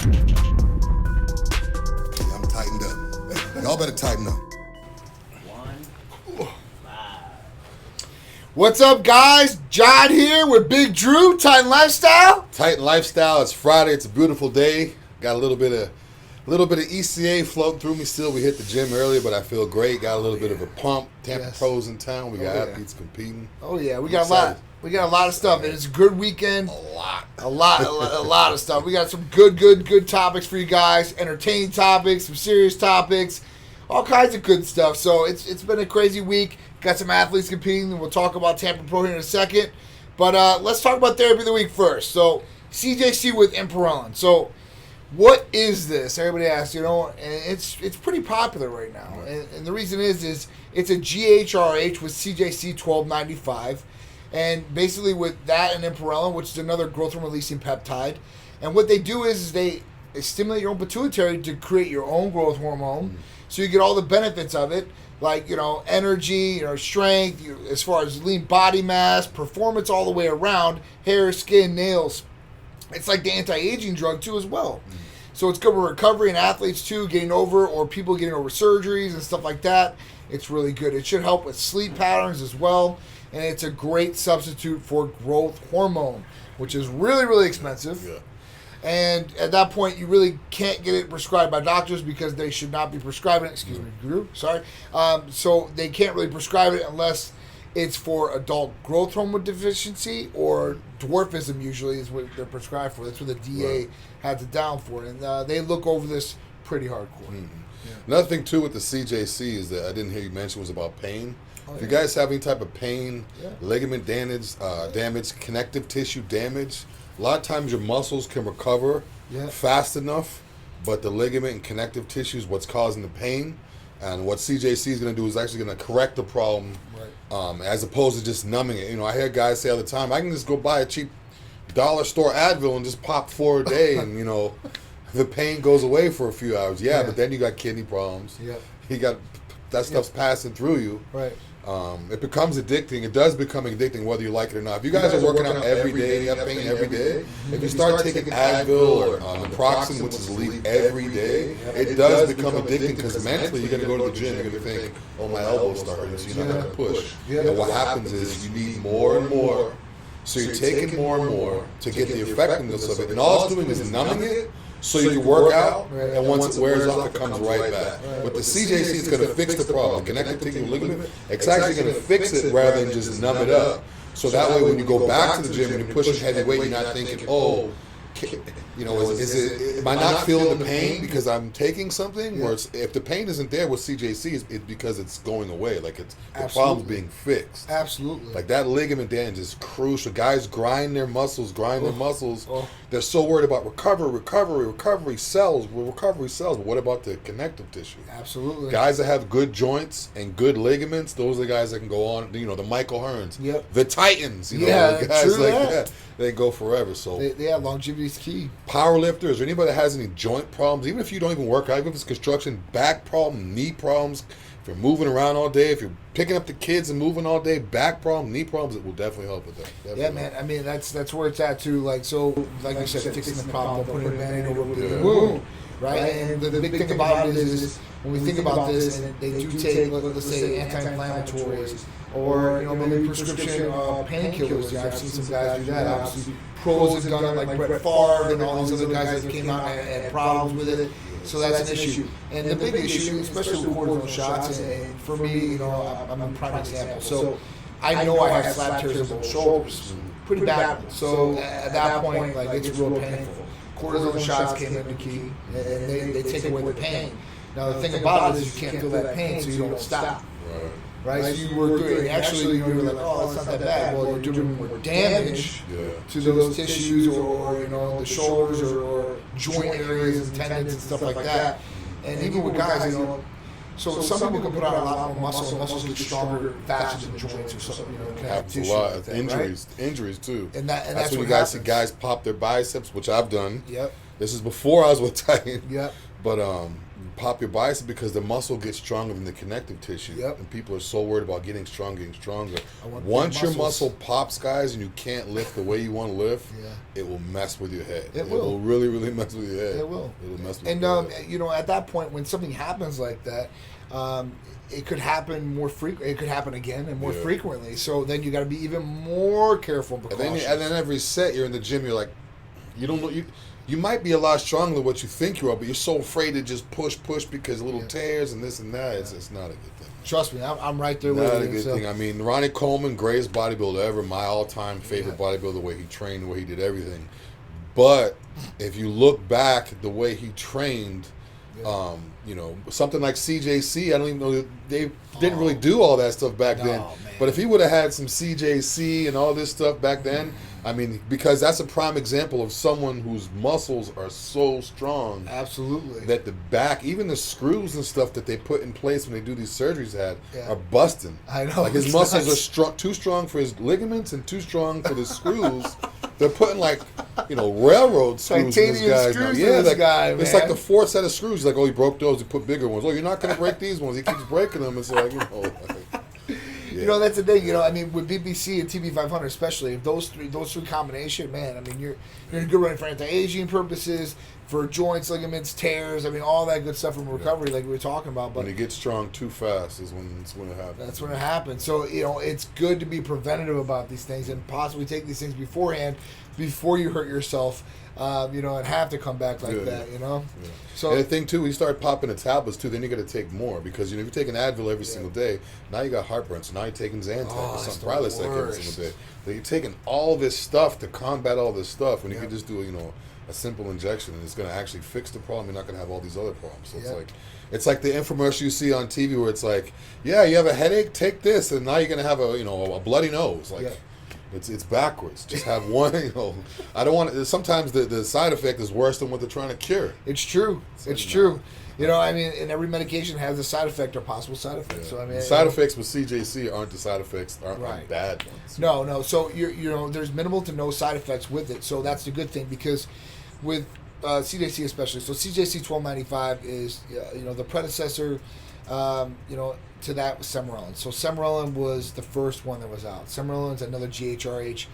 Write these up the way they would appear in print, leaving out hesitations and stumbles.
Yeah, I'm tightened up. Y'all better tighten up. What's up, guys? John here with Big Drew, Titan Lifestyle. Titan Lifestyle. It's Friday. It's a beautiful day. Got a little bit of ECA floating through me still. We hit the gym earlier, but I feel great. Got a little bit of a pump. Tampa Pro's in town. We got athletes competing. Oh yeah, we got a lot. We got a lot of stuff, and it's a good weekend. A lot of stuff. We got some good topics for you guys. Entertaining topics, some serious topics, all kinds of good stuff. So it's been a crazy week. Got some athletes competing, and we'll talk about Tampa Pro here in a second. But let's talk about therapy of the week first. So CJC with Ipamorelin. So what is this? Everybody asks, and it's pretty popular right now. And the reason is it's a GHRH with CJC 1295. And basically with that and Ipamorelin, which is another growth hormone releasing peptide. And what they do is they stimulate your own pituitary to create your own growth hormone. So you get all the benefits of it, like, energy, strength, as far as lean body mass, performance all the way around, hair, skin, nails. It's like the anti-aging drug too as well. So it's good for recovery and athletes too, getting over, or people getting over surgeries and stuff like that. It's really good. It should help with sleep patterns as well. And it's a great substitute for growth hormone, which is really, really expensive. Yeah. And at that point, you really can't get it prescribed by doctors because they should not be prescribing it. Excuse me, Drew. Sorry. So they can't really prescribe it unless it's for adult growth hormone deficiency or dwarfism. Usually is what they're prescribed for. That's what the DA has it down for, and they look over this pretty hardcore. Yeah. Another thing too with the CJC is that I didn't hear you mention was about pain. If you guys have any type of pain, ligament damage, connective tissue damage, a lot of times your muscles can recover fast enough, but the ligament and connective tissue is what's causing the pain. And what CJC is going to do is actually going to correct the problem, as opposed to just numbing it. I hear guys say all the time, I can just go buy a cheap dollar store Advil and just pop 4 a day, and the pain goes away for a few hours. Yeah, but then you got kidney problems. Yeah, you got that stuff's passing through you. Right. It becomes addicting. It does become addicting whether you like it or not. If you guys are working out every day, you have pain every day, if you start taking Advil or naproxen, which is elite, every day, it does become addicting because mentally you're going to go to the gym, you're going to think, oh, my elbow's starting, so you're not going to push. And what happens is you need more and more, so you're taking more and more to get the effectiveness of it. And all it's doing is numbing it, so you can work out, and once it wears off, it comes right back. With the CJC, it's going to fix the problem. Connective tissue ligament, it's actually going to fix it rather than just numb it up. So that way, when you go back to the gym and you're pushing heavy weight, you're not thinking, am I not feeling the pain because I'm taking something? Or if the pain isn't there with CJC, it's because it's going away. Like the problem's being fixed. Absolutely. Like that ligament damage is crucial. Guys grind their muscles. They're so worried about recovery cells. But what about the connective tissue? Absolutely. Guys that have good joints and good ligaments, those are the guys that can go on. The Michael Hearns, the Titans. Guys like that. They go forever. So they have longevity is key. Power lifters or anybody that has any joint problems, even if you don't even work out, even if it's construction, back problem, knee problems, if you're moving around all day, if you're picking up the kids and moving all day, back problem, knee problems, it will definitely help with that. Definitely man. I mean, that's where it's at too. Like you said, fixing the problem, putting a band-aid over the wound, right? And the big thing about it is when we think about this, and they do take, let's say, anti-inflammatories or maybe prescription painkillers. I've seen some guys do that. Obviously, pros have done it, like Brett Favre and all these other guys that came out and had problems with it. So that's an issue. And the big issue, especially with cortisone shots, and for me, I'm a prime example. So I know I have slap tears in both shoulders, pretty bad. So at that point, it's real painful. Cortisone shots came in the key, and they take away the pain. Now the thing about it is you can't feel that pain, so you don't stop. Right? So you were doing, actually, you were like, oh, that's not that bad. Well, you're doing more damage to those tissues or the shoulders or joint areas and tendons and stuff like that. And even with guys, so some people can put on a lot more muscle, and muscles get stronger faster than joints or something. Happens a lot. Injuries too. And that's when you guys see guys pop their biceps, which I've done. Yep. This is before I was with Titan. Yep. But pop your bicep because the muscle gets stronger than the connective tissue. Yep. And people are so worried about getting stronger. Want Once your muscles. muscle pops, guys, and you can't lift the way you want to lift, it will mess with your head. It will really, really mess with your head. It will. It will mess with and your head. you know, at that point, when something happens like that, it could happen more frequent. It could happen again and more frequently. So then you got to be even more careful and precautious. And then every set you're in the gym, you're like, you don't know you might be a lot stronger than what you think you are, but you're so afraid to just push because little tears and this and that. It's not a good thing. Trust me, I'm right there with you. Not a good thing. I mean, Ronnie Coleman, greatest bodybuilder ever, my all-time favorite bodybuilder, the way he trained, the way he did everything. But if you look back at the way he trained, you know, something like CJC, I don't even know, they didn't really do all that stuff back then. Man. But if he would have had some CJC and all this stuff back then, I mean, because that's a prime example of someone whose muscles are so strong. Absolutely. That the back, even the screws and stuff that they put in place when they do these surgeries are busting. I know. Like his muscles are too strong for his ligaments and too strong for the screws. They're putting like, you know, railroad screws in this guy's screws now. in Yeah, this guy, it's man. like the fourth set of screws. He's like, oh, he broke those. He put bigger ones. Oh, you're not going to break these ones. He keeps breaking them. It's like, you know. Like, you know, that's the thing. You know, I mean, with BBC and TB500 especially, if those three combination, man, I mean, you're in a good running for anti-aging purposes, for joints, ligaments, tears. I mean, all that good stuff from recovery, like we were talking about. But when you get strong too fast is when it happens. That's when it happens. So, you know, it's good to be preventative about these things and possibly take these things beforehand, before you hurt yourself, you know, and have to come back like that, you know? Yeah. So, and the thing, too, you start popping the tablets, too, then you got to take more. Because, you know, if you're taking Advil every single day, now you got heartburn. So now you're taking Zantac or something, Prilosec every single day. So you're taking all this stuff to combat all this stuff when you can just do, you know, a simple injection, and it's going to actually fix the problem. You're not going to have all these other problems. So it's like the infomercial you see on TV where it's like, yeah, you have a headache, take this, and now you're going to have a bloody nose. Like, it's backwards. Just have one. You know, I don't want to. Sometimes the side effect is worse than what they're trying to cure. It's true. It's true. You know, I mean, and every medication has a side effect or possible side effect. So I mean, side effects with CJC aren't the side effects aren't bad ones. No. So you know, there's minimal to no side effects with it. So that's the good thing, because with CJC especially. So CJC 1295 is you know, the predecessor. You know, to that was Semerelin. So Semerelin was the first one that was out. Semerelin's another GHRH.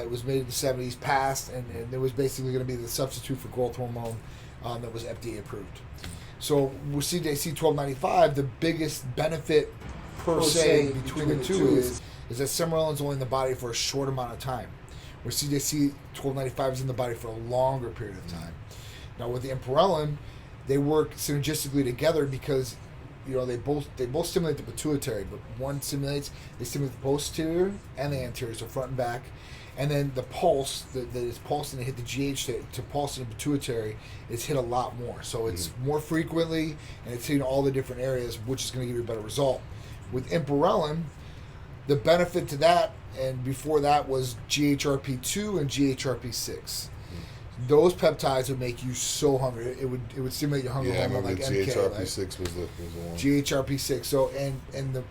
It was made in the 70s, passed, and it was basically going to be the substitute for growth hormone that was FDA approved. So with CJC 1295, the biggest benefit per se between the two is that Semerelin's only in the body for a short amount of time, where CJC 1295 is in the body for a longer period of time. Now with the Ipamorelin, they work synergistically together because, you know, they both stimulate the pituitary, but one stimulates the posterior and the anterior, so front and back, and then the pulse that is pulsing to hit the GH to pulse in the pituitary is hit a lot more. So it's more frequently, and it's hitting all the different areas, which is going to give you a better result. With Ipamorelin, the benefit to that, and before that, was GHRP2 and GHRP6. Those peptides would make you so hungry. It would stimulate your hunger hormone like MK. GHRP6 was the one. GHRP6. So and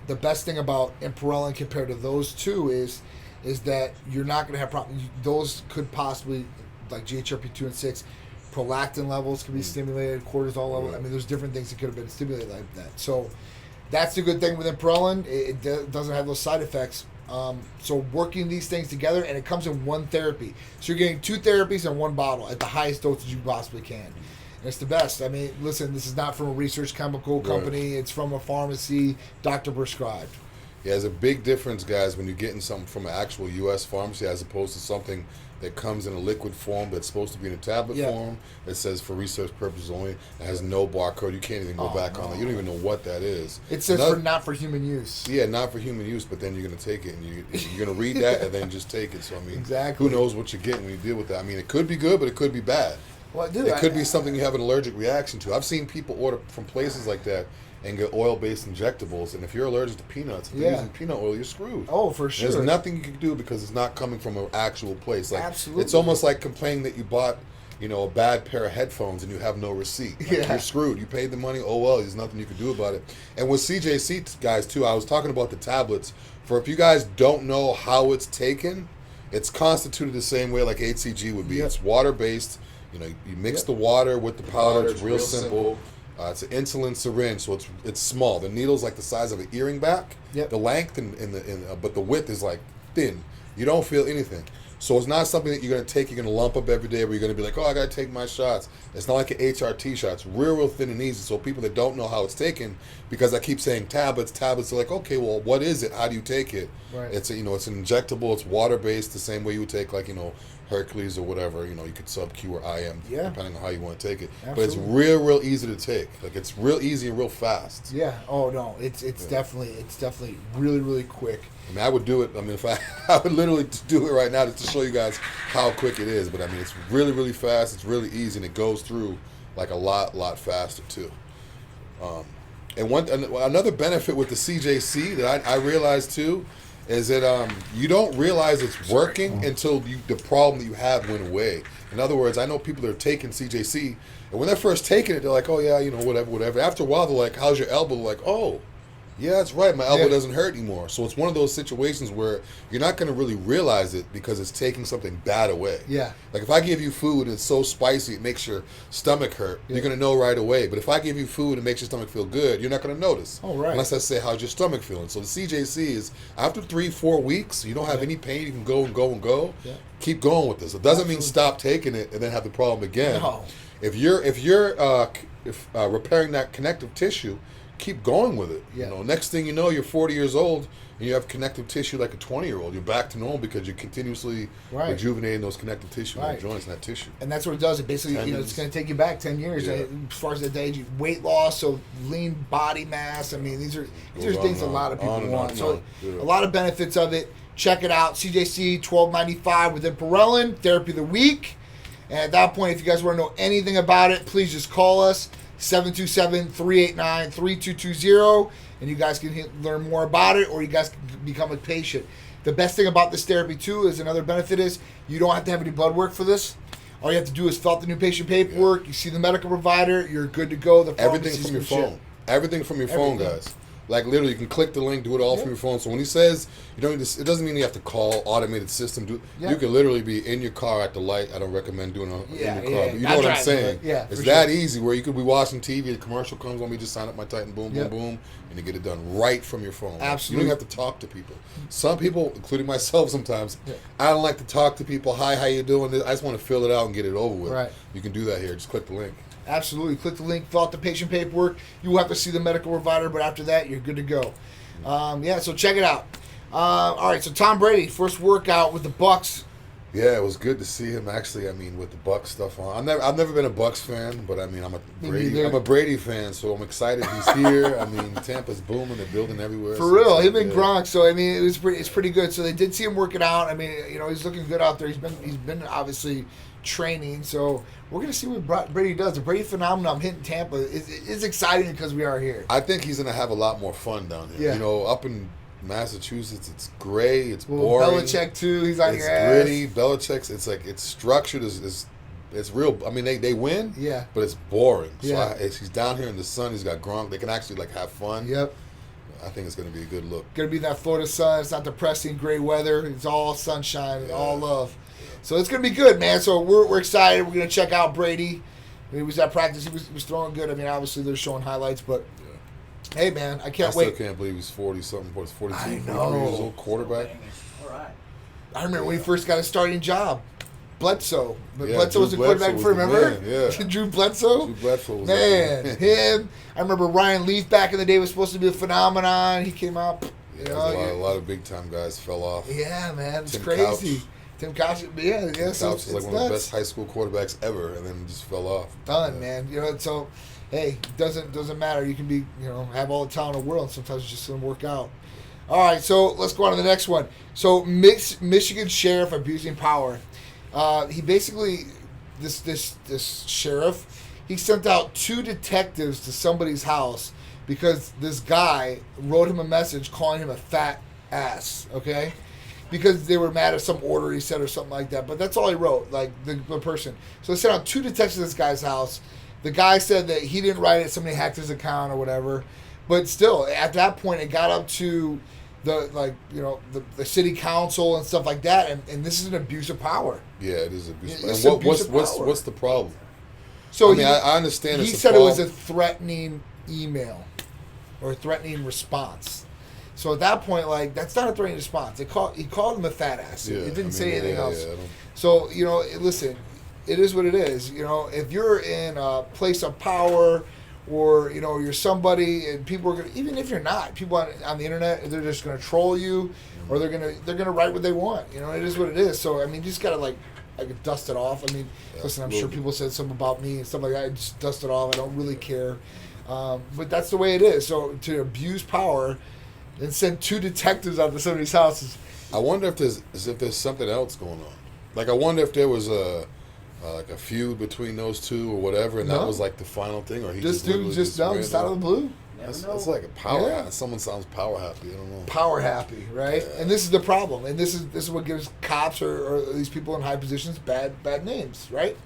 the best thing about Ipamorelin compared to those two is that you're not going to have problems. Those could possibly, like GHRP2 and 6, prolactin levels can be stimulated, cortisol levels. I mean, there's different things that could have been stimulated like that. So that's the good thing with Ipamorelin. It doesn't have those side effects. So working these things together, and it comes in one therapy. So you're getting 2 therapies in one bottle at the highest dosage you possibly can. And it's the best. I mean, listen, this is not from a research chemical company. It's from a pharmacy, doctor prescribed. Yeah, there's a big difference, guys, when you're getting something from an actual U.S. pharmacy as opposed to something that comes in a liquid form that's supposed to be in a tablet form. It says for research purposes only. It has no barcode. You can't even go back on it. You don't even know what that is. It says not for human use. Yeah, not for human use, but then you're going to take it, and you're going to read that and then just take it. So, I mean, who knows what you're getting when you deal with that. I mean, it could be good, but it could be bad. Well, dude, it could be something you have an allergic reaction to. I've seen people order from places like that and get oil-based injectables, and if you're allergic to peanuts, if you're using peanut oil, you're screwed. Oh, for sure. There's nothing you can do because it's not coming from an actual place. Like, absolutely. It's almost like complaining that you bought, you know, a bad pair of headphones and you have no receipt. Like, you're screwed. You paid the money. Oh, well, there's nothing you can do about it. And with CJC, guys, too, I was talking about the tablets. For if you guys don't know how it's taken, it's constituted the same way like HCG would be. It's water-based. You know, you mix the water with the powder. It's real simple. It's an insulin syringe, so it's small. The needle's like the size of an earring back. Yep. The length but the width is like thin. You don't feel anything. So it's not something that you're going to take, you're going to lump up every day where you're going to be like, oh, I got to take my shots. It's not like an HRT shot. It's real thin and easy. So people that don't know how it's taken, because I keep saying tablets, they're like, okay, well, what is it? How do you take it? Right. It's an injectable. It's water-based, the same way you would take, like, Hercules or whatever. You could sub-Q or IM, depending on how you want to take it. Absolutely. But it's real easy to take. Like, it's real easy and real fast. Yeah. Oh, no. It's definitely really, really quick. I mean, I would do it. I mean, if I would literally do it right now just to show you guys how quick it is. But I mean, it's really, really fast. It's really easy, and it goes through like a lot faster too. And another benefit with the CJC that I realized too is that you don't realize it's working until the problem that you have went away. In other words, I know people that are taking CJC, and when they're first taking it, they're like, oh yeah, whatever. After a while, they're like, how's your elbow? They're like, oh. Yeah, that's right. My elbow doesn't hurt anymore. So it's one of those situations where you're not going to really realize it because it's taking something bad away. Yeah. Like if I give you food and it's so spicy it makes your stomach hurt, you're going to know right away. But if I give you food and it makes your stomach feel good, you're not going to notice. Oh, right. Unless I say, how's your stomach feeling? So the CJC is after 3-4 weeks, you don't have any pain, you can go and go and go. Yeah. Keep going with this. It doesn't mean stop taking it and then have the problem again. No. If you're repairing that connective tissue, keep going with it. Yeah. Next thing you know, you're 40 years old and you have connective tissue like a 20-year-old. You're back to normal because you're continuously rejuvenating those connective tissue and joints and that tissue. And that's what it does. It basically, it's going to take you back 10 years as far as the age. Weight loss, so lean body mass. I mean, these are things a lot of people want. So a lot of benefits of it. Check it out. CJC $12.95 with Ipamorelin, therapy of the week. And at that point, if you guys want to know anything about it, please just call us. 727-389-3220, and you guys can learn more about it, or you guys can become a patient. The best thing about this therapy too is another benefit is you don't have to have any blood work for this. All you have to do is fill out the new patient paperwork. You see the medical provider. You're good to go. Everything from your phone. Everything from your phone, guys. Like literally, you can click the link, do it all from your phone. So when he says you don't need to, it doesn't mean you have to call automated system. You can literally be in your car at the light. I don't recommend doing it in your car, but you know what I'm saying. It's that easy where you could be watching TV, a commercial comes on, me just sign up my Titan, boom, boom, boom, and you get it done right from your phone. Absolutely, you don't have to talk to people. Some people, including myself, sometimes I don't like to talk to people. Hi, how you doing? I just want to fill it out and get it over with. Right. You can do that here. Just click the link. Absolutely. Click the link, fill out the patient paperwork. You will have to see the medical provider, but after that, you're good to go. So check it out. All right, so Tom Brady, first workout with the Bucs. Yeah, it was good to see him, actually, with the Bucs stuff on. I've never been a Bucs fan, but, I'm a Brady fan, so I'm excited he's here. Tampa's booming. They're building everywhere. For real, him and Gronk. So, it's pretty good. So they did see him working out. He's looking good out there. He's been obviously training, so we're going to see what Brady does. The Brady phenomenon hitting Tampa is exciting because we are here. I think he's going to have a lot more fun down here. Yeah. Up in Massachusetts, it's gray, it's boring. Belichick, too, he's on your ass. It's gritty. Belichick's, it's structured, it's real. They win, but it's boring. So he's down here in the sun, he's got Gronk. They can actually, have fun. Yep. I think it's going to be a good look. Going to be that Florida sun. It's not depressing, gray weather. It's all sunshine, all love. So it's going to be good, man. So we're excited. We're going to check out Brady. He was at practice. He was throwing good. Obviously they're showing highlights, but hey, man, I can't wait. I still can't believe he's 40-something. 42, I know. 43 years old, quarterback. All right. I remember when he first got a starting job. Bledsoe. Bledsoe was the quarterback before, remember? Yeah. Drew Bledsoe? Drew Bledsoe was him. I remember Ryan Leaf back in the day was supposed to be a phenomenon. He came out. A lot of big-time guys fell off. Yeah, man. It's crazy. Tim Couch, Couch is like one of the best high school quarterbacks ever, and then just fell off. Done, man. So, hey, doesn't matter. You can be, have all the talent in the world. Sometimes it just doesn't work out. All right, so let's go on to the next one. So, Michigan sheriff abusing power. He basically, this sheriff, he sent out 2 detectives to somebody's house because this guy wrote him a message calling him a fat ass. Okay. Because they were mad at some order he said or something like that. But that's all he wrote, the person. So they sent out 2 detectives to this guy's house. The guy said that he didn't write it. Somebody hacked his account or whatever. But still, at that point, it got up to the city council and stuff like that, and this is an abuse of power. Yeah, it is abuse. It's And abuse of power. what's the problem? So I understand. He said it was a threatening email or a threatening response. So at that point, like, that's not a threatening response. He called him a fat ass. It didn't say anything else. So, listen, it is what it is. If you're in a place of power, or you're somebody, and people are gonna, even if you're not, people on the internet, they're just gonna troll you, or they're gonna write what they want. It is what it is. So I mean, you just gotta like dust it off. I mean, listen, I'm sure people said something about me and stuff like that. I just dust it off. I don't really care. But that's the way it is. So to abuse power and send 2 detectives out to somebody's houses. I wonder if there's something else going on. Like, I wonder if there was a feud between those two or whatever, and that was like the final thing, or he just out of the blue. That's like a power. Yeah. Someone sounds power happy. I don't know. Power happy, right? Yeah. And this is the problem. And this is what gives cops or these people in high positions bad names, right?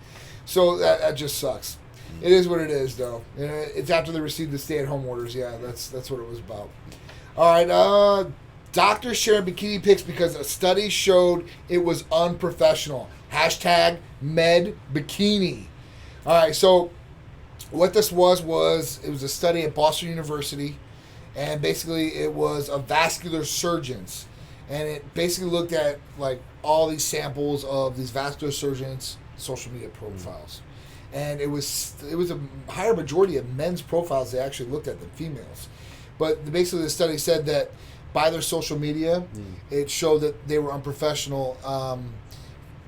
So that just sucks. It is what it is, though. It's after they received the stay-at-home orders. Yeah, that's what it was about. All right. Doctors sharing bikini pics because a study showed it was unprofessional. # med bikini. All right. So what this was it was a study at Boston University, and basically it was of vascular surgeons, and it basically looked at like all these samples of these vascular surgeons' social media profiles, and it was a higher majority of men's profiles they actually looked at than females, but basically the study said that by their social media, it showed that they were unprofessional,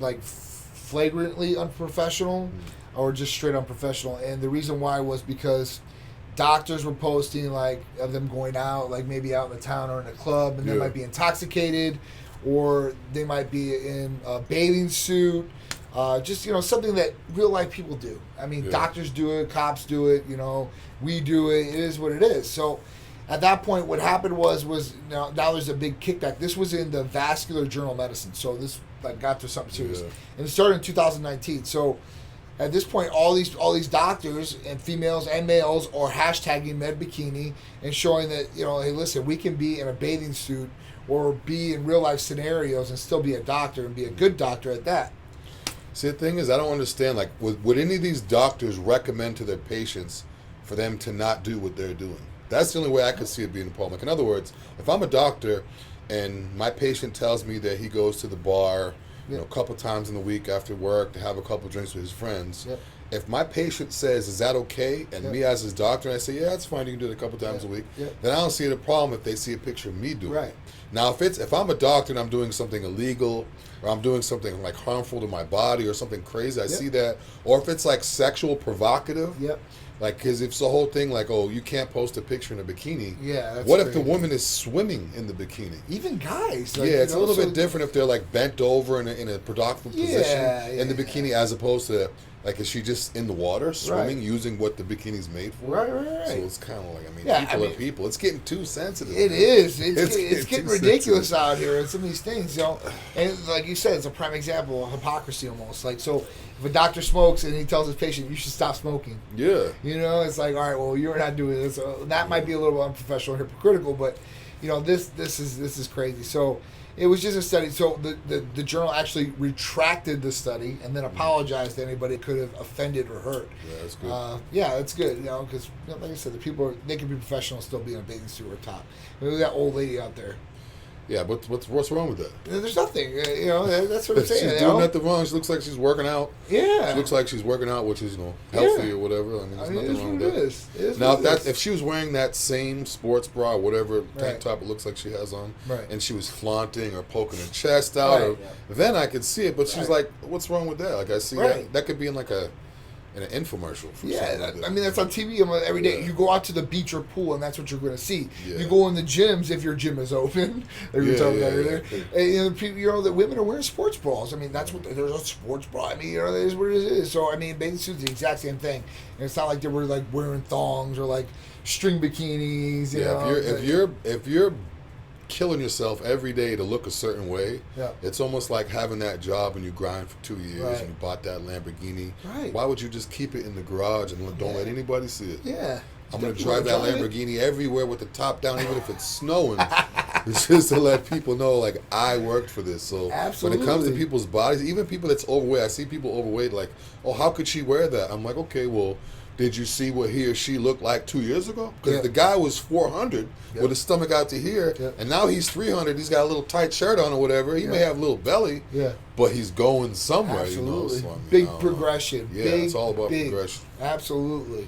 like flagrantly unprofessional. Or just straight unprofessional. And the reason why was because doctors were posting like of them going out, like maybe out in the town or in a club, and they might be intoxicated, or they might be in a bathing suit, just something that real life people do. I mean, doctors do it, cops do it, we do it. It is what it is. So at that point, what happened was now there's a big kickback. This was in the Vascular Journal of Medicine, so this got to something serious, and it started in 2019. So at this point, all these doctors and females and males are hashtagging med bikini and showing that, hey, listen, we can be in a bathing suit or be in real life scenarios and still be a doctor and be a good doctor at that. See, the thing is, I don't understand. Like, would any of these doctors recommend to their patients for them to not do what they're doing? That's the only way I could see it being a problem. Like, in other words, if I'm a doctor and my patient tells me that he goes to the bar a couple times in the week after work to have a couple drinks with his friends. Yep. If my patient says, is that okay? And me as his doctor, I say, yeah, that's fine. You can do it a couple times a week. Yep. Then I don't see the problem if they see a picture of me doing it. Now, if I'm a doctor and I'm doing something illegal, or I'm doing something like harmful to my body or something crazy, I see that. Or if it's like sexual provocative. Like, because it's the whole thing, like, oh, you can't post a picture in a bikini. Yeah, that's what crazy. If the woman is swimming in the bikini? Even guys. Like, it's a little bit different if they're, like, bent over in a provocative position in the bikini, as opposed to, like, is she just in the water swimming using what the bikini's made for? Right. So it's kind of like, people are people. It's getting too sensitive. It is. It's getting ridiculous out here in some of these things, And like you said, it's a prime example of hypocrisy almost. Like, so if a doctor smokes and he tells his patient, you should stop smoking. Yeah. It's like, all right, well, you're not doing this. So that might be a little unprofessional, hypocritical, but, this is crazy. So it was just a study. So the journal actually retracted the study and then apologized to anybody it could have offended or hurt. Yeah, that's good. It's good, because like I said, the people they can be professional and still be in a bathing suit or top. Look at that old lady out there. Yeah, but what's wrong with that? There's nothing. That's what I'm saying. She's doing nothing wrong. She looks like she's working out. Yeah. She looks like she's working out, which is healthy or whatever. I mean, there's nothing wrong with that. It is now, if she was wearing that same sports bra, or whatever tank top it looks like she has on, and she was flaunting or poking her chest out, then I could see it. But she's like, what's wrong with that? Like, I see that could be in like in an infomercial. For I mean, that's on TV every day. You go out to the beach or pool, and that's what you're going to see. You go in the gyms if your gym is open. Like we talked about earlier. And that women are wearing sports bras. I mean, that's what there's a sports bra. I mean, that is what it is. So I mean, bathing suits the exact same thing. And it's not like they were like wearing thongs or like string bikinis. If you're killing yourself every day to look a certain way, it's almost like having that job and you grind for 2 years and you bought that Lamborghini. Why would you just keep it in the garage and don't let anybody see it? Yeah. I'm going to drive that Lamborghini everywhere with the top down, even if it's snowing. It's just to let people know, like, I worked for this. So Absolutely. when it comes to people's bodies, even people that's overweight, I see people overweight, like, oh, how could she wear that? I'm like, okay, well, did you see what he or she looked like 2 years ago? Because the guy was 400 with his stomach out to here, and now he's 300. He's got a little tight shirt on or whatever. He may have a little belly, but he's going somewhere. Absolutely. You know. So, I mean, big progression. Yeah, it's all about progression. Absolutely.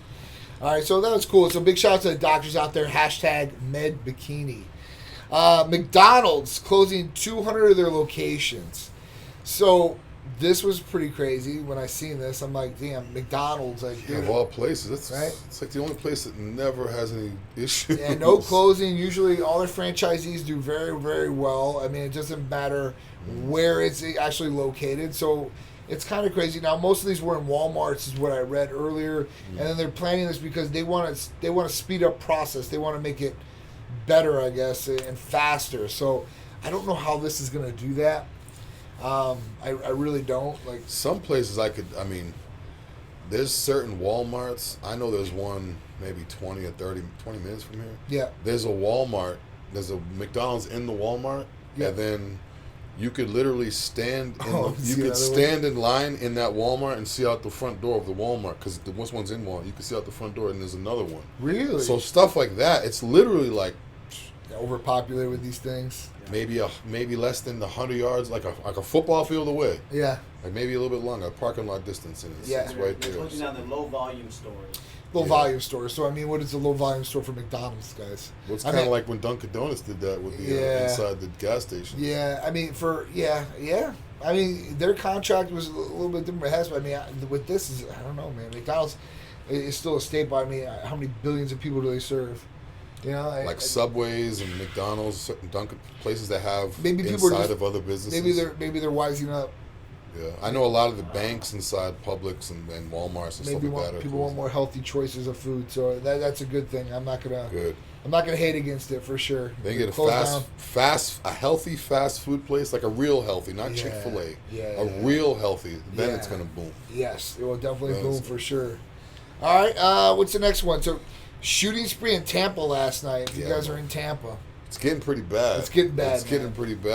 All right, so that was cool. So big shout out to the doctors out there. #MedBikini. McDonald's closing 200 of their locations. So this was pretty crazy. When I seen this, I'm like, damn, McDonald's. Like, of all places, right? It's like the only place that never has any issues. Yeah, no closing. Usually all their franchisees do very, very well. I mean, it doesn't matter where it's actually located. So it's kind of crazy. Now, most of these were in Walmarts, is what I read earlier, and then they're planning this because they want to speed up process. They want to make it better, I guess, and faster. So I don't know how this is going to do that. I really don't. Like, some places there's certain Walmarts. I know there's one maybe 20 minutes from here. Yeah. There's a Walmart. There's a McDonald's in the Walmart, and then you could literally stand in line in that Walmart and see out the front door of the Walmart, because once one's in Walmart, you can see out the front door, and there's another one. Really? So stuff like that, it's literally like overpopulated with these things. Maybe less than 100 yards, like a football field away. Yeah. Like maybe a little bit longer, parking lot distance, and it's right there. They're closing down the low volume stores. Volume store. So I mean, what is a low volume store for McDonald's, guys? Well, it's kind of like when Dunkin' Donuts did that with the inside the gas station. Yeah, I mean, I mean, their contract was a little bit different. But I mean, with this, I don't know, man. McDonald's is still a staple. I mean, how many billions of people do they serve? You know, Subways and McDonald's, Dunkin', places that have maybe people inside of other businesses. Maybe they're wising up. Yeah, I know a lot of the banks inside Publix and Walmarts and maybe stuff like that. People want more healthy choices of food, so that's a good thing. I'm not gonna hate against it for sure. They get a healthy fast food place, like a real healthy, not Chick-fil-A. Real healthy. Then it's gonna boom. Yes, it will definitely boom for sure. All right, what's the next one? So, shooting spree in Tampa last night. If you guys are in Tampa, it's getting pretty bad. It's getting bad.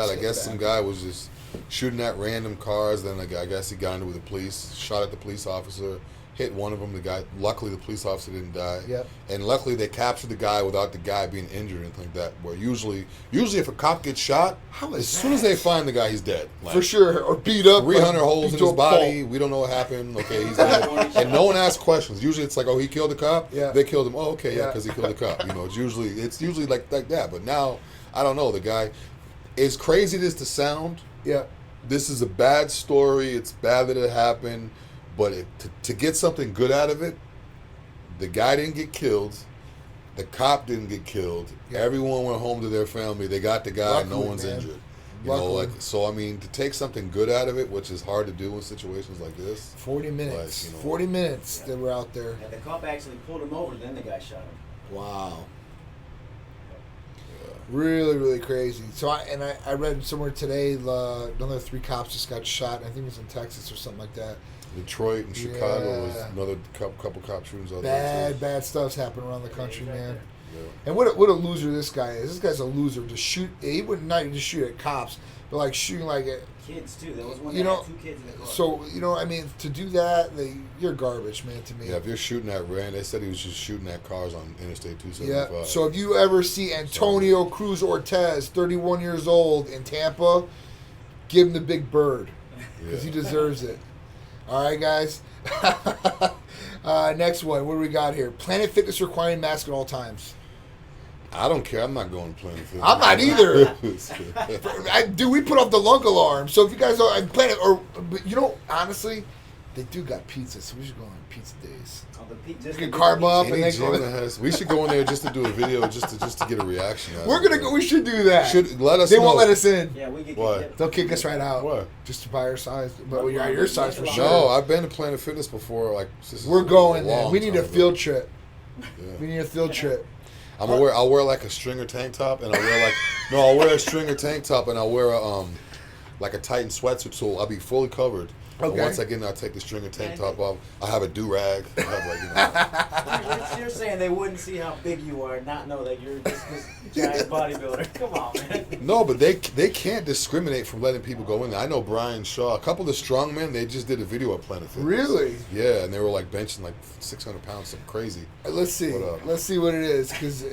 I guess some guy was just shooting at random cars. Then I guess he got into with the police, shot at the police officer, hit one of them. The guy, luckily, the police officer didn't die. Yep. And luckily, they captured the guy without the guy being injured or anything like that. Where usually if a cop gets shot, soon as they find the guy, he's dead. Like, for sure, or beat up. 300 holes in his body. We don't know what happened. Okay, he's dead. And no one asks questions. Usually, it's like, oh, he killed the cop. Yeah. They killed him. Oh, okay, because he killed the cop. You know, it's usually like that. But now, I don't know. The guy, as crazy as to sound. Yeah. This is a bad story. It's bad that it happened, but to get something good out of it, the guy didn't get killed, the cop didn't get killed. Yeah. Everyone went home to their family. They got the guy. Luckily, no one's injured. You know, so I mean, to take something good out of it, which is hard to do in situations like this. 40 minutes. 40 minutes they were out there. And the cop actually pulled him over. Then the guy shot him. Wow. Really, really crazy. So I read somewhere today another 3 cops just got shot. I think it was in Texas or something like that. Detroit and Chicago was another couple cop shootings out there. Bad stuff's happening around the country, man. Yeah. And what a loser this guy is. This guy's a loser. To shoot, he wouldn't not even just shoot at cops, but like shooting like at kids too. There was one that had 2 kids in the car. So I mean, to do that, you're garbage, man. To me. Yeah, if you're shooting at they said he was just shooting at cars on Interstate 275. Yeah. So if you ever see Antonio Cruz Ortez, 31 years old in Tampa, give him the big bird because he deserves it. All right, guys. Next one. What do we got here? Planet Fitness requiring mask at all times. I don't care. I'm not going to Planet Fitness. I'm not either. Dude, we put off the lunk alarm. So if you guys are Planet, honestly, they do got pizza, so we should go on pizza days. We can carb up and then go. We should go in there just to do a video, just to get a reaction. We're gonna go. We should do that. Let us. They won't let us in. Yeah, we get. What? They'll kick us right out. What? Just to buy our size, but you're your size for sure. No, I've been to Planet Fitness before. Like we're going there. We need a field trip. Yeah. We need a field trip. I'll wear like a stringer tank top, and I'll wear a stringer tank top, and I'll wear like a Titan sweatsuit, so I'll be fully covered. But Okay. once I get in, I'll take the string and tank top off. I have a do-rag. I have like, You're saying they wouldn't see how big you are and not know that you're just this giant bodybuilder. Come on, man. No, but they can't discriminate from letting people go in there. I know Brian Shaw, a couple of the strong men, they just did a video at Planet Fitness. Really? Yeah, and they were like benching like 600 pounds, something crazy. Let's see. What up? Let's see what it is, because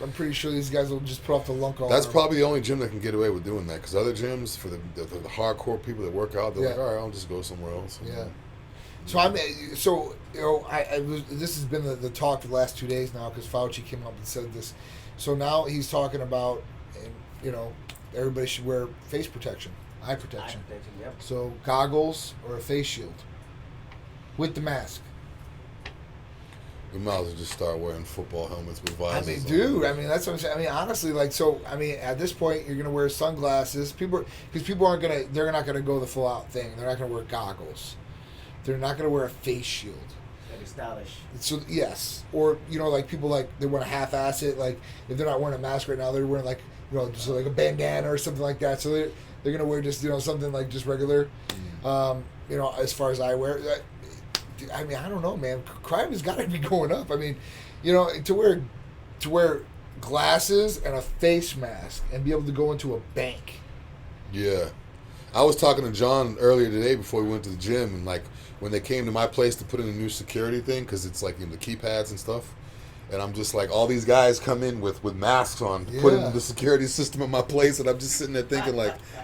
I'm pretty sure these guys will just put off the lunk on. That's probably the only gym that can get away with doing that, because other gyms, for the hardcore people that work out, they're like, all right, I'll just go somewhere else. Yeah. This has been the talk for the last 2 days now, because Fauci came up and said this. So now he's talking about, everybody should wear face protection, eye protection. Yep. So goggles or a face shield with the mask. We might as well just start wearing football helmets with visors. That's what I'm saying. Honestly, at this point, you're gonna wear sunglasses. Because people aren't gonna, they're not gonna go the full out thing. They're not gonna wear goggles. They're not gonna wear a face shield. That'd be stylish. So yes, or people they want to half-ass it. Like if they're not wearing a mask right now, they're wearing just like a bandana or something like that. So they're gonna wear just something like just regular. As far as eyewear. I don't know, man. Crime has got to be going up. To wear glasses and a face mask and be able to go into a bank. Yeah. I was talking to John earlier today before we went to the gym, and when they came to my place to put in a new security thing, because it's the keypads and stuff, and I'm just all these guys come in with masks on to put in the security system at my place, and I'm just sitting there thinking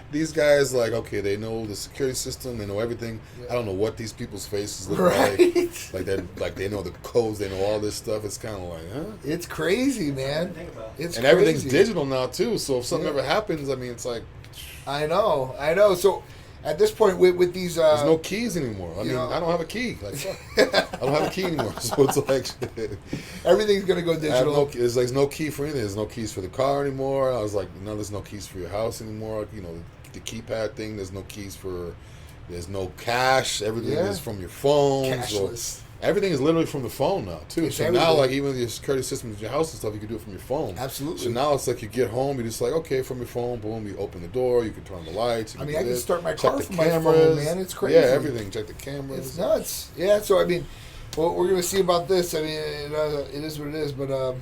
these guys okay, they know the security system, they know everything. I don't know what these people's faces look like. They know the codes, they know all this stuff. It's kind of huh? It's crazy, man. And everything's digital now too. So if something ever happens, it's like. I know. So at this point, with these, there's no keys anymore. I don't have a key. I don't have a key anymore. So it's everything's gonna go digital. There's no key for anything. There's no keys for the car anymore. I was like, no, there's no keys for your house anymore. The keypad thing. There's no keys for. There's no cash. Everything is from your phone. Cashless. So everything is literally from the phone now too. It's so everything. now even the security systems in your house and stuff, you can do it from your phone. Absolutely. So now it's you get home, you're just okay, from your phone, boom, you open the door, you can turn on the lights. I can start my car from cameras. my phone, man. It's crazy. Yeah, everything. Check the cameras. It's nuts. Yeah. So what we're gonna see about this. It is what it is. But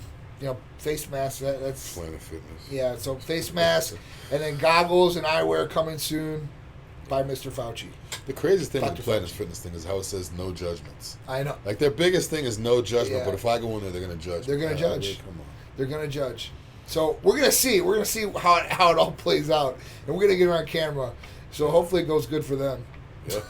face mask. That's Planet Fitness. Yeah. So face mask, and then goggles and eyewear coming soon by Mr. Fauci. The craziest thing with Dr. the Planet Fauci. Fitness thing is how it says no judgments. I know. Their biggest thing is no judgment, Yeah. but if I go in there, they're going to judge. They're me. gonna judge. Come on. They're gonna judge. So we're gonna see. We're gonna see how it all plays out, and we're gonna get it on camera. So hopefully it goes good for them. Yeah.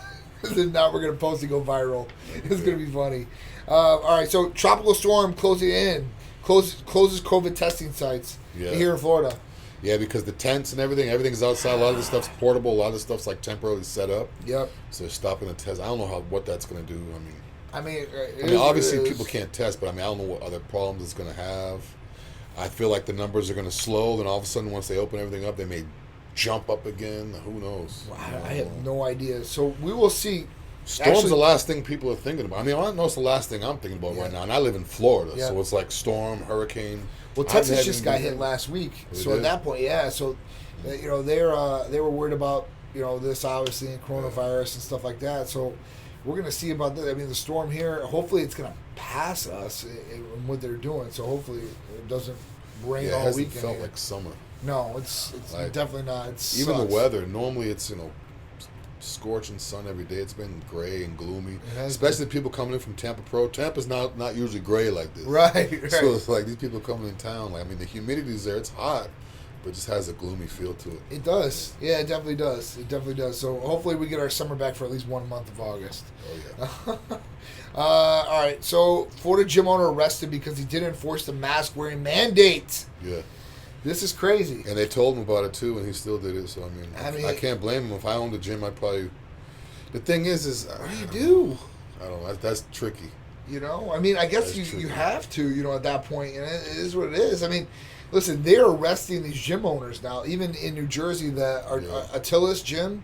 Then now we're gonna post and go viral. It's gonna be funny. All right. So tropical storm closing in. Closes COVID testing sites here in Florida. Yeah, because the tents and everything's outside. A lot of the stuff's portable. A lot of the stuff's temporarily set up. Yep. So they're stopping the test. I don't know what that's going to do. Obviously people can't test, but I don't know what other problems it's going to have. I feel like the numbers are going to slow. Then all of a sudden, once they open everything up, they may jump up again. Who knows? I have no idea. So we will see. Storm's the last thing people are thinking about. I know it's the last thing I'm thinking about right now, and I live in Florida, so it's storm, hurricane. Well, Texas just got hit last week, so at that point, so they were worried about this obviously and coronavirus and stuff like that. So we're gonna see about that. The storm here. Hopefully, it's gonna pass us in what they're doing. So hopefully, it doesn't rain all weekend. It felt like summer. No, it's definitely not. Even the weather. Normally, it's scorching sun every day. It's been gray and gloomy, especially people coming in from Tampa Pro. Tampa's not usually gray like this, right? So it's these people coming in town. The humidity's there. It's hot, but it just has a gloomy feel to it. It does. Yeah, it definitely does. It definitely does. So hopefully we get our summer back for at least 1 month of August. Oh yeah. All right. So Florida gym owner arrested because he didn't enforce the mask wearing mandate. Yeah. This is crazy. And they told him about it too, and he still did it. So I can't blame him. If I owned a gym, I'd probably. The thing is what do you do? I don't know. That's tricky. I guess you have to. At that point, and it is what it is. Listen, they're arresting these gym owners now. Even in New Jersey, Attila's gym,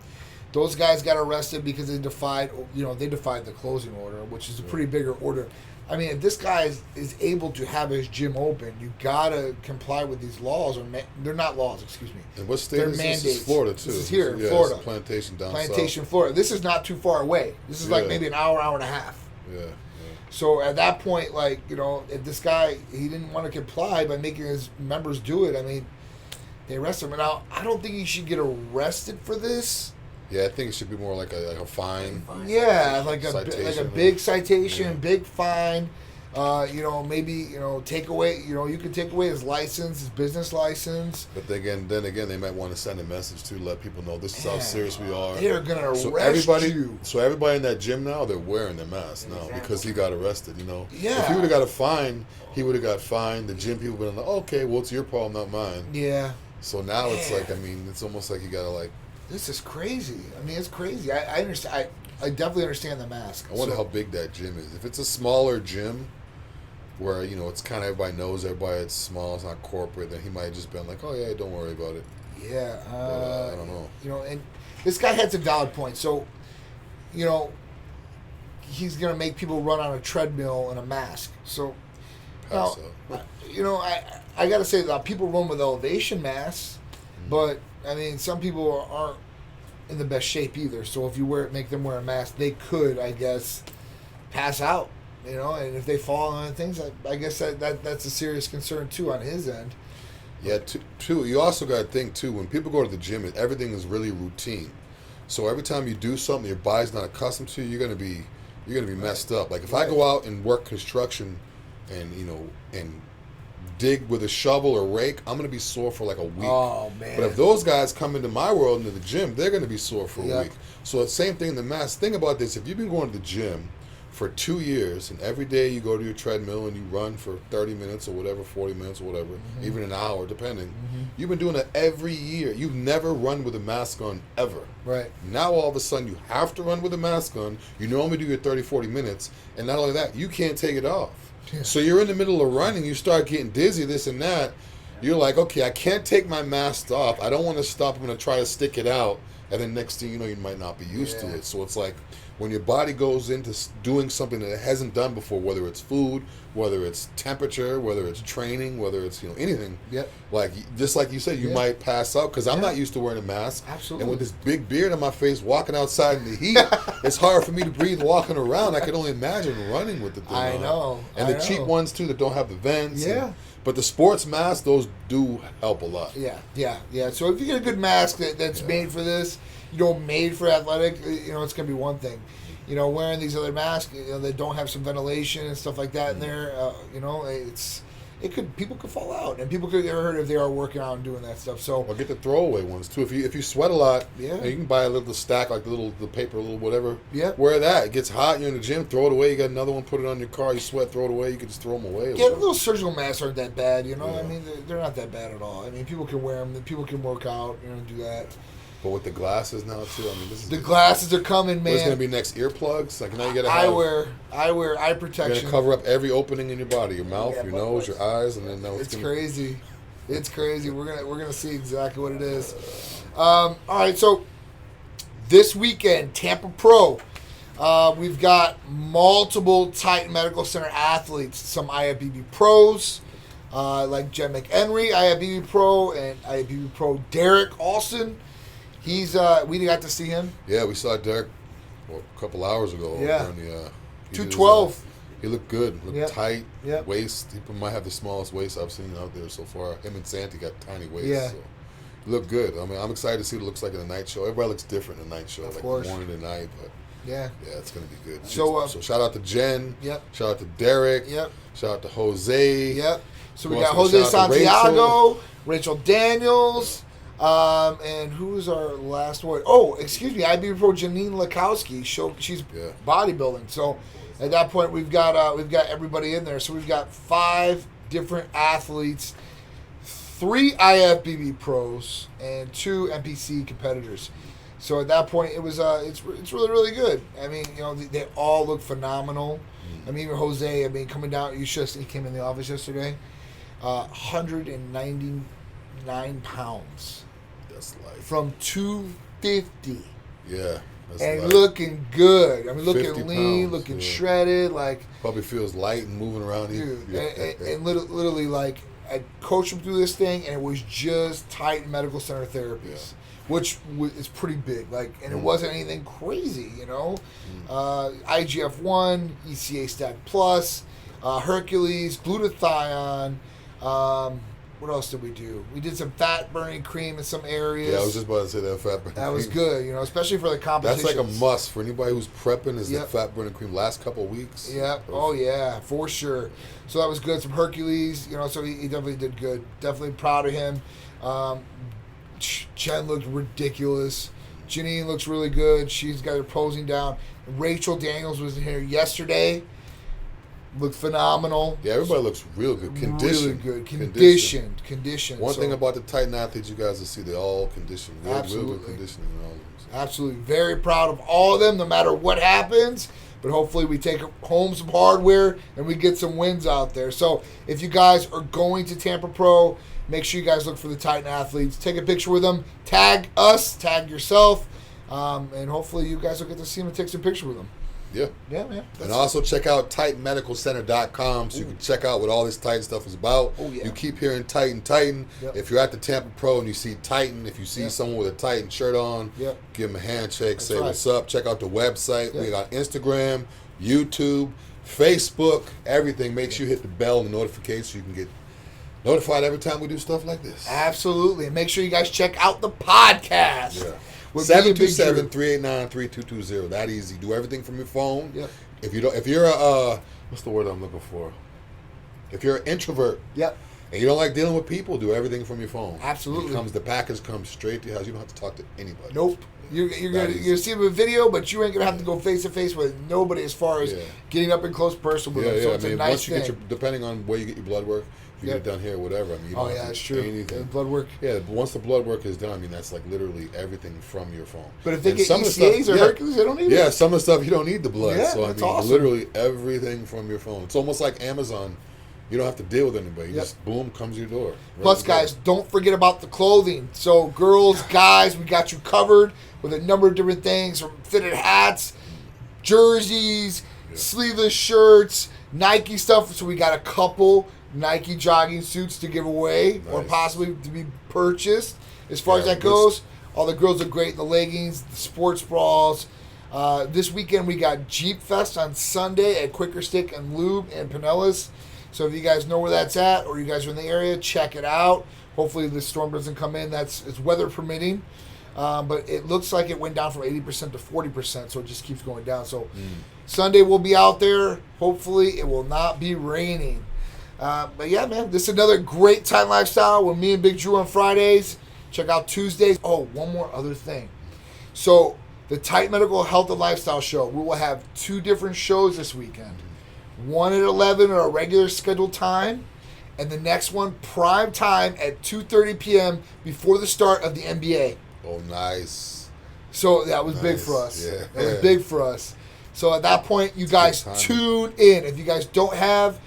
Those guys got arrested because they defied the closing order, which is a pretty bigger order. I mean, if this guy is able to have his gym open, you gotta comply with these laws, or they're not laws, excuse me. And what state they're is mandates. This? Is Florida too. This is here in Florida. Florida. It's Plantation down Plantation, south. Florida. This is not too far away. This is like maybe an hour and a half. Yeah. So at that point, like, if this guy, he didn't want to comply by making his members do it, I mean, they arrest him. And now, I don't think he should get arrested for this. Yeah, I think it should be more like a fine. Yeah, like a big citation, Yeah. big fine. Maybe take away. You can take away his license, his business license. But then again, they might want to send a message to let people know this is how serious we are. They're gonna arrest you. So everybody in that gym now, they're wearing their masks now because he got arrested. Yeah. If he would have got a fine, he would have got fined. The gym people would have been like, okay, well, it's your problem, not mine. Yeah. So now it's like, I mean, it's almost like you gotta like. This is crazy. I mean, it's crazy. I understand. I definitely understand the mask. I wonder how big that gym is. If it's a smaller gym, where it's kind of everybody knows everybody, it's small, it's not corporate, then he might have just been like, oh yeah, don't worry about it. Yeah. But, I don't know. And this guy had some valid points. So, he's gonna make people run on a treadmill in a mask. So, now, I gotta say that people run with elevation masks, but I mean, some people aren't in the best shape either. So if you make them wear a mask, they could, I guess, pass out. And if they fall on things, I guess that's a serious concern too on his end. Yeah, too. You also got to think too. When people go to the gym, everything is really routine. So every time you do something your body's not accustomed to, you're gonna be messed up. Like if I go out and work construction, and dig with a shovel or rake, I'm gonna be sore for like a week. Oh man! But if those guys come into my world, into the gym, they're gonna be sore for a week. So the same thing in the mask. Think about this: if you've been going to the gym for 2 years, and every day you go to your treadmill and you run for 30 minutes or whatever, 40 minutes or whatever, even an hour, depending. You've been doing it every year. You've never run with a mask on ever. Right. Now all of a sudden you have to run with a mask on. You normally do your 30, 40 minutes, and not only that, you can't take it off. Yeah. So you're in the middle of running, you start getting dizzy, this and that. You're like, okay, I can't take my mask off. I don't want to stop. I'm going to try to stick it out. And then next thing you know, you might not be used to it. So it's like when your body goes into doing something that it hasn't done before, whether it's food, whether it's temperature, whether it's training, whether it's anything. Yep. Like just like you said, you might pass out because I'm not used to wearing a mask. Absolutely. And with this big beard on my face, walking outside in the heat, it's hard for me to breathe walking around. I can only imagine running with the thing on. I know. And the cheap ones too that don't have the vents. Yeah. But the sports masks, those do help a lot. Yeah. So if you get a good mask that's made for this, made for athletic, it's going to be one thing. Wearing these other masks, that don't have some ventilation and stuff like that in there, people could fall out, and people could get hurt if they are working out and doing that stuff. So, or get the throwaway ones too. If you sweat a lot, you you can buy a little stack like the paper, little whatever. Yeah. Wear that. It gets hot. You're in the gym. Throw it away. You got another one. Put it on your car. You sweat. Throw it away. You can just throw them away. Yeah, little surgical masks aren't that bad. I mean, they're not that bad at all. I mean, people can wear them. People can work out. Do that. But with the glasses now too, I mean, the glasses are coming, man. What's going to be next? Earplugs? Like now you got to have. I wear eye protection. You're going to cover up every opening in your body, your mouth, your nose, your eyes, and then now it's crazy. It's crazy. We're gonna see exactly what it is. All right, so this weekend, Tampa Pro. We've got multiple Titan Medical Center athletes, some IFBB pros, like Jen McHenry, IFBB pro, and IFBB pro Derek Alston. We got to see him. Yeah, we saw Derek a couple hours ago. Yeah. 212. He looked good. Looked tight. Yep. Waist. He might have the smallest waist I've seen out there so far. Him and Santi got tiny waists. Yeah. So he looked good. I mean, I'm excited to see what it looks like in the night show. Everybody looks different in the night show, of course. Morning and night. But yeah, it's going to be good. So shout out to Jen. Yep. Shout out to Derek. Yep. Shout out to Jose. Yep. So we got Jose Santiago, Rachel Daniels. And who's our last one? Oh, excuse me, IB Pro Janine Lakowski. She's bodybuilding. So at that point, we've got everybody in there. So we've got 5 different athletes, 3 IFBB pros, and 2 NPC competitors. So at that point, it was it's really, really good. I mean, they all look phenomenal. I mean, even Jose. I mean, coming down, he came in the office yesterday. 199 pounds. That's life. From 250. Yeah. And looking good. I mean, looking 50 lean, pounds, looking shredded. Like, probably feels light and moving around. dude, and literally, like, I coached him through this thing, and it was just Titan Medical Center therapies, which is pretty big. Like, and it wasn't anything crazy, you know. IGF-1, ECA Stack Plus, Hercules, glutathione. What else did we do? We did some fat burning cream in some areas. Yeah, I was just about to say that fat burning cream. That was good, you know, especially for the competition. That's like a must for anybody who's prepping. Is the fat burning cream last couple of weeks? Yep. Oh yeah, for sure. So that was good. Some Hercules, you know. So he definitely did good. Definitely proud of him. Jen looked ridiculous. Janine looks really good. She's got her posing down. Rachel Daniels was in here yesterday. Looked phenomenal. Yeah, everybody looks real good. Conditioned. Really good. Conditioned. One thing about the Titan athletes you guys will see, they're all conditioned. Real good conditioning in all of them. Absolutely. Very proud of all of them, no matter what happens. But hopefully we take home some hardware and we get some wins out there. So if you guys are going to Tampa Pro, make sure you guys look for the Titan athletes. Take a picture with them. Tag us. Tag yourself. And hopefully you guys will get to see them and take some picture with them. Yeah. Yeah, man. And also check out titanmedicalcenter.com so you can check out what all this Titan stuff is about. Oh, yeah. You keep hearing Titan. Yep. If you're at the Tampa Pro and you see Titan, if you see someone with a Titan shirt on, give them a handshake, say what's up. Check out the website. We got Instagram, YouTube, Facebook, everything. Make sure you hit the bell and the notification so you can get notified every time we do stuff like this. Absolutely. And make sure you guys check out the podcast. Yeah. 727-389-3220. That easy. Do everything from your phone. Yep. If you're a what's the word I'm looking for? If you're an introvert. Yep. And you don't like dealing with people, do everything from your phone. Absolutely. The package comes straight to your house. You don't have to talk to anybody. Nope. You're gonna see them in video, but you ain't gonna have to go face to face with nobody as far as getting up in close person with them. So it's a nice once you thing. get depending on where you get your blood work, if you get it done here, whatever. I mean, you don't have to that's do true. anything. Blood work. Yeah, but once the blood work is done, I mean, that's like literally everything from your phone. But if they get ECAs or Hercules, they don't need it. Yeah, some of the stuff you don't need the blood. Yeah, so I that's mean, awesome. literally everything from your phone. It's almost like Amazon. You don't have to deal with anybody. You just boom, comes your door. Plus, guys, don't forget about the clothing. So, girls, guys, we got you covered with a number of different things, from fitted hats, jerseys, sleeveless shirts, Nike stuff. So we got a couple Nike jogging suits to give away or possibly to be purchased. As far as that goes, all the girls are great. The leggings, the sports bras. This weekend we got Jeep Fest on Sunday at Quicker Stick and Lube and Pinellas. So if you guys know where that's at or you guys are in the area, check it out. Hopefully the storm doesn't come in. It's weather permitting. But it looks like it went down from 80% to 40%, so it just keeps going down. So Sunday we'll be out there. Hopefully it will not be raining. But yeah, man, this is another great Titan Lifestyle with me and Big Drew on Fridays. Check out Tuesdays. Oh, one more other thing. So the Titan Medical Health and Lifestyle Show, we will have 2 different shows this weekend. One at 11 at our regular scheduled time, and the next one prime time at 2:30 p.m. before the start of the NBA. Oh, nice. So that was big for us. Yeah. That was big for us. So at that point, you guys tune in. If you guys don't have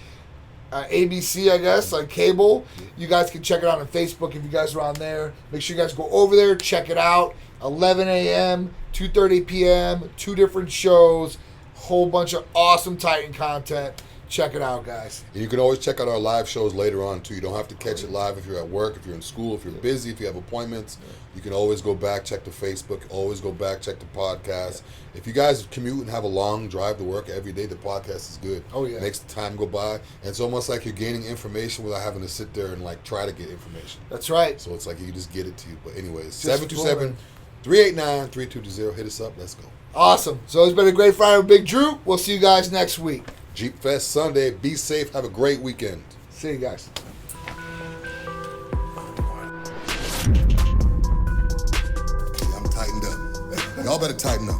ABC, I guess, like cable, you guys can check it out on Facebook if you guys are on there. Make sure you guys go over there, check it out. 11 a.m., 2:30 p.m., 2 different shows. Whole bunch of awesome Titan content. Check it out, guys. And you can always check out our live shows later on, too. You don't have to catch it live if you're at work, if you're in school, if you're busy, if you have appointments. You can always go back, check the Facebook, always go back, check the podcast. If you guys commute and have a long drive to work every day, the podcast is good. Oh, yeah. It makes the time go by. And it's almost like you're gaining information without having to sit there and, like, try to get information. That's right. So it's like you just get it to you. But anyways, 727-389-3220. Hit us up. Let's go. Awesome. So it's been a great Friday with Big Drew. We'll see you guys next week. Jeep Fest Sunday. Be safe. Have a great weekend. See you guys. I'm tightened up. Y'all better tighten up.